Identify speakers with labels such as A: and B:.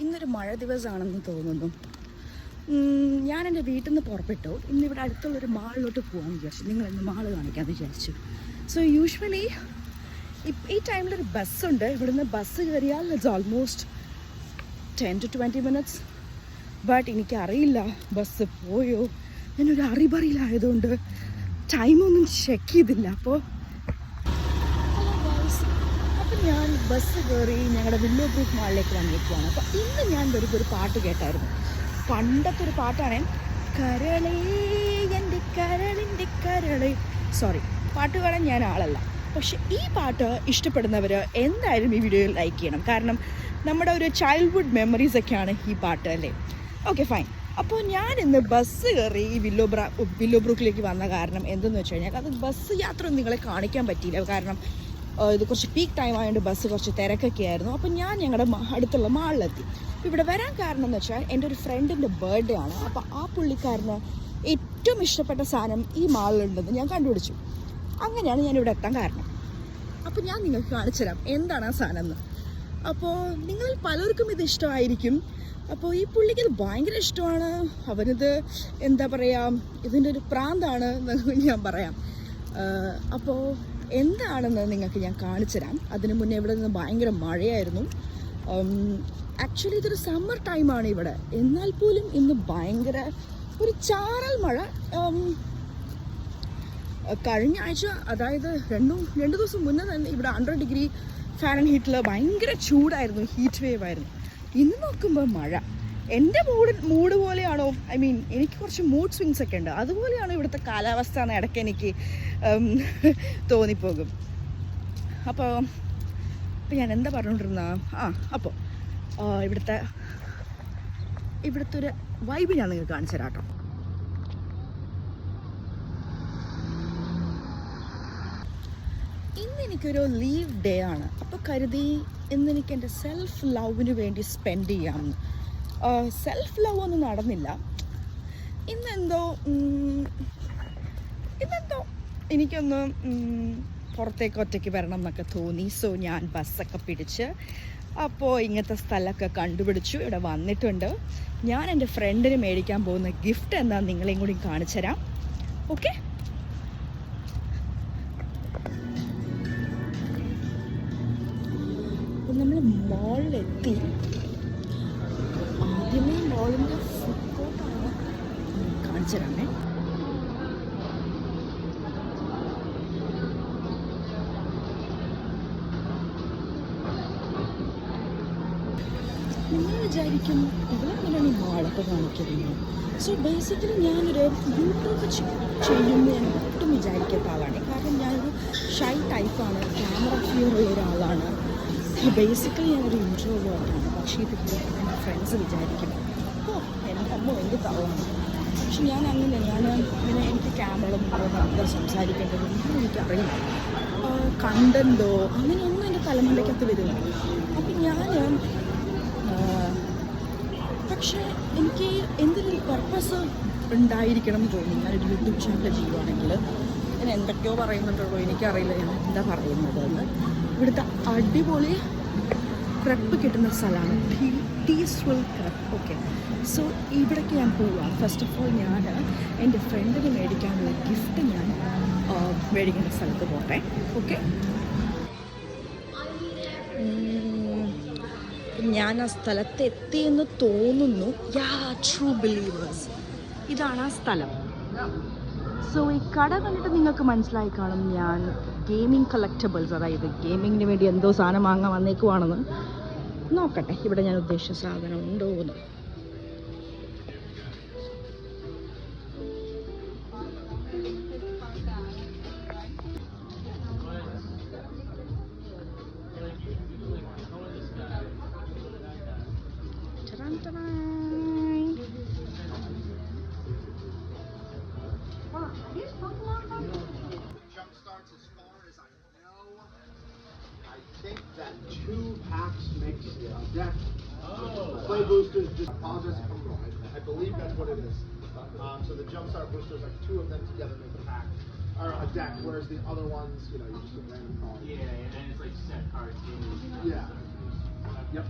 A: ഇന്നൊരു മഴ ദിവസമാണെന്ന് തോന്നുന്നു. ഞാൻ എൻ്റെ വീട്ടിൽ നിന്ന് പുറപ്പെട്ടു. ഇന്നിവിടെ അടുത്തുള്ളൊരു മാളിലോട്ട് പോകാമെന്ന് വിചാരിച്ചു. നിങ്ങളിന്ന് മാള് കാണിക്കാമെന്ന് വിചാരിച്ചു. സോ യൂഷ്വലി ഈ ടൈമിലൊരു ബസ്സുണ്ട്. ഇവിടുന്ന് ബസ് കയറിയാൽ it's almost 10 to 20 minutes. But എനിക്കറിയില്ല ബസ് പോയോ. ഞാനൊരു അറിബറിയിലായതുകൊണ്ട് ടൈമൊന്നും ചെക്ക് ചെയ്തില്ല. അപ്പോൾ ഞാൻ ബസ് കയറി ഞങ്ങളുടെ വില്ലോബ്രൂക്ക് മാളിലേക്ക് വന്നിരിക്കുകയാണ്. അപ്പോൾ ഇന്ന് ഞാൻ വരുമ്പോൾ ഒരു പാട്ട് കേട്ടായിരുന്നു. പണ്ടത്തെ ഒരു പാട്ടാണ്, കരളേ എൻ്റെ കരളിൻ്റെ കരളേ. സോറി, പാട്ട് പാടാൻ ഞാൻ ആളല്ല. പക്ഷെ ഈ പാട്ട് ഇഷ്ടപ്പെടുന്നവർ എന്തായാലും ഈ വീഡിയോയിൽ ലൈക്ക് ചെയ്യണം. കാരണം നമ്മുടെ ഒരു ചൈൽഡ്ഹുഡ് മെമ്മറീസൊക്കെയാണ് ഈ പാട്ട്, അല്ലേ? Okay, fine. അപ്പോൾ ഞാൻ ഇന്ന് ബസ് കയറി ഈ വില്ലോബ്രൂക്കിലേക്ക് വന്ന കാരണം എന്തെന്ന് വെച്ച് കഴിഞ്ഞാൽ, അത് ബസ് യാത്ര ഒന്നും നിങ്ങളെ കാണിക്കാൻ പറ്റിയില്ല. കാരണം ഇത് കുറച്ച് പീക്ക് ടൈം ആയതുകൊണ്ട് ബസ് കുറച്ച് തിരക്കൊക്കെ ആയിരുന്നു. അപ്പോൾ ഞാൻ ഞങ്ങളുടെ അടുത്തുള്ള മാളിലെത്തി. ഇവിടെ വരാൻ കാരണം എന്ന് വെച്ചാൽ എൻ്റെ ഒരു ഫ്രണ്ടിൻ്റെ ബർത്ത്ഡേ ആണ്. അപ്പോൾ ആ പുള്ളിക്കാരന് ഏറ്റവും ഇഷ്ടപ്പെട്ട സാധനം ഈ മാളിലുണ്ടെന്ന് ഞാൻ കണ്ടുപിടിച്ചു. അങ്ങനെയാണ് ഞാനിവിടെ എത്താൻ കാരണം. അപ്പോൾ ഞാൻ നിങ്ങൾക്ക് കാണിച്ചു തരാം എന്താണ് ആ സാധനം എന്ന്. അപ്പോൾ നിങ്ങളിൽ പലർക്കും ഇത് ഇഷ്ടമായിരിക്കും. അപ്പോൾ ഈ പുള്ളിക്ക് ഇത് ഭയങ്കര ഇഷ്ടമാണ്. അവനിത് എന്താ പറയുക, ഇതിൻ്റെ ഒരു പ്രാന്താണ് എന്ന് ഞാൻ പറയാം. അപ്പോൾ എന്താണെന്ന് നിങ്ങൾക്ക് ഞാൻ കാണിച്ചു തരാം. അതിന് മുന്നേ ഇവിടെ നിന്ന് ഭയങ്കര മഴയായിരുന്നു. ആക്ച്വലി ഇതൊരു സമ്മർ ടൈമാണ് ഇവിടെ. എന്നാൽ പോലും ഇന്ന് ഭയങ്കര ഒരു ചാറൽ മഴ. കഴിഞ്ഞ ആഴ്ച, അതായത് രണ്ട് ദിവസം മുന്നേ തന്നെ ഇവിടെ 100 ഡിഗ്രി ഫാരൻഹീറ്റിൽ ഭയങ്കര ചൂടായിരുന്നു, ഹീറ്റ് വേവ് ആയിരുന്നു. ഇന്ന് നോക്കുമ്പോൾ മഴ. എൻ്റെ മൂഡ് പോലെയാണോ, എനിക്ക് കുറച്ച് മൂഡ് സ്വിങ്സ് ഒക്കെ ഉണ്ട്. അതുപോലെയാണോ ഇവിടുത്തെ കാലാവസ്ഥ എന്ന് ഇടയ്ക്ക് എനിക്ക് തോന്നിപ്പോകും. അപ്പോൾ ഞാൻ എന്താ പറഞ്ഞുകൊണ്ടിരുന്ന അപ്പോൾ ഇവിടുത്തെ ഒരു വൈബ് ഞാൻ നിങ്ങൾക്ക് കാണിച്ചു തരാം കേട്ടോ. ഇന്ന് എനിക്കൊരു ലീവ് ഡേ ആണ്. അപ്പോൾ കരുതി ഇന്നെനിക്ക് എൻ്റെ സെൽഫ് ലവിന് വേണ്ടി സ്പെൻഡ് ചെയ്യാമെന്ന്. സെൽഫ് ലവ് ഒന്നും നടന്നില്ല. ഇന്നെന്തോ എനിക്കൊന്ന് പുറത്തേക്ക് ഒറ്റയ്ക്ക് വരണം എന്നൊക്കെ തോന്നി. സോ ഞാൻ ബസ്സൊക്കെ പിടിച്ച് അപ്പോൾ ഇങ്ങനത്തെ സ്ഥലമൊക്കെ കണ്ടുപിടിച്ചു. ഇവിടെ വന്നിട്ടുണ്ട്. ഞാൻ എൻ്റെ ഫ്രണ്ടിന് മേടിക്കാൻ പോകുന്ന ഗിഫ്റ്റ് എന്താണെന്ന് നിങ്ങളെയും കൂടി കാണിച്ചു തരാം. ഓക്കെ, അപ്പോൾ നമ്മൾ മാളിലെത്തി. ആദ്യമേ മോളിൻ്റെ ഫുഡ് കോർട്ടാണ് കാണിച്ചു തരാമേ. നിങ്ങൾ വിചാരിക്കും ഇവരെങ്ങനെയാണ് ഈ മാളൊക്കെ കാണിക്കുന്നത്. സോ ബേസിക്കലി ഞാനൊരു യൂട്യൂബ് ചെയ്യുമെന്ന് ഞാൻ ഒട്ടും വിചാരിക്കാത്ത ആളാണ്. കാരണം ഞാനൊരു ഷൈ ടൈപ്പാണ്, ക്യാമറ ഫിയർ ഉള്ള ഒരാളാണ്. ബേസിക്കലി ഞാനൊരു ഇൻട്രോവേർട്ടാണ്. പക്ഷേ ഇത് എൻ്റെ ഫ്രണ്ട്സ് വിചാരിക്കും എൻ്റെ അമ്മ എന്ത് തള്ളാണ്. പക്ഷെ ഞാൻ ഇങ്ങനെ എനിക്ക് ക്യാമറ മുമ്പ് സംസാരിക്കേണ്ടതൊന്നും എനിക്കറിയില്ല. കണ്ടൻറ്റോ അങ്ങനെയൊന്നും എൻ്റെ തലമുറയ്ക്കകത്ത് വരില്ല. അപ്പം പക്ഷേ എനിക്ക് എന്തെങ്കിലും പർപ്പസ് ഉണ്ടായിരിക്കണം എന്ന് തോന്നി. ഞാനൊരു യൂട്യൂബ് ചാനൽ ചെയ്യുവാണെങ്കിൽ. ഞാൻ എന്തൊക്കെയോ പറയുന്നുണ്ടല്ലോ, എനിക്കറിയില്ല ഞാൻ എന്താ പറയുന്നത് എന്ന്. ഇവിടുത്തെ അടിപൊളി ക്രെപ്പ് കിട്ടുന്ന സ്ഥലമാണ് പീസ്ഫുൾ ക്രെപ്പ്. ഓക്കെ, സോ ഇവിടേക്ക് ഞാൻ പോവാം. ഫസ്റ്റ് ഓഫ് ഓൾ ഞാൻ എൻ്റെ ഫ്രണ്ടിന് മേടിക്കാനുള്ള ഗിഫ്റ്റ് ഞാൻ മേടിക്കേണ്ട സ്ഥലത്ത് പോട്ടെ. ഓക്കെ, ഞാൻ ആ സ്ഥലത്ത് എത്തിയെന്ന് തോന്നുന്നു. ട്രൂ ബിലീവേഴ്സ്, ഇതാണ് ആ സ്ഥലം. സോ ഈ കട കണ്ടിട്ട് നിങ്ങൾക്ക് മനസ്സിലായി കാണും ഞാൻ ഗെയിമിംഗ് കളക്റ്റബിൾസ്, അതായത് ഗെയിമിങ്ങിന് വേണ്ടി എന്തോ സാധനം വാങ്ങാൻ വന്നേക്കുവാണെന്ന്. നോക്കട്ടെ ഇവിടെ ഞാൻ ഉദ്ദേശിച്ച സാധനം ഉണ്ടോ എന്ന്.
B: That 2 packs makes a deck. Play boosters, just apologize if I'm wrong. I believe that's what it is. So the Jumpstart boosters, like 2 of them together make a pack, or a deck, whereas the other ones, you just get random cards.
C: Yeah, and then it's like set cards.
B: Yeah. Yep.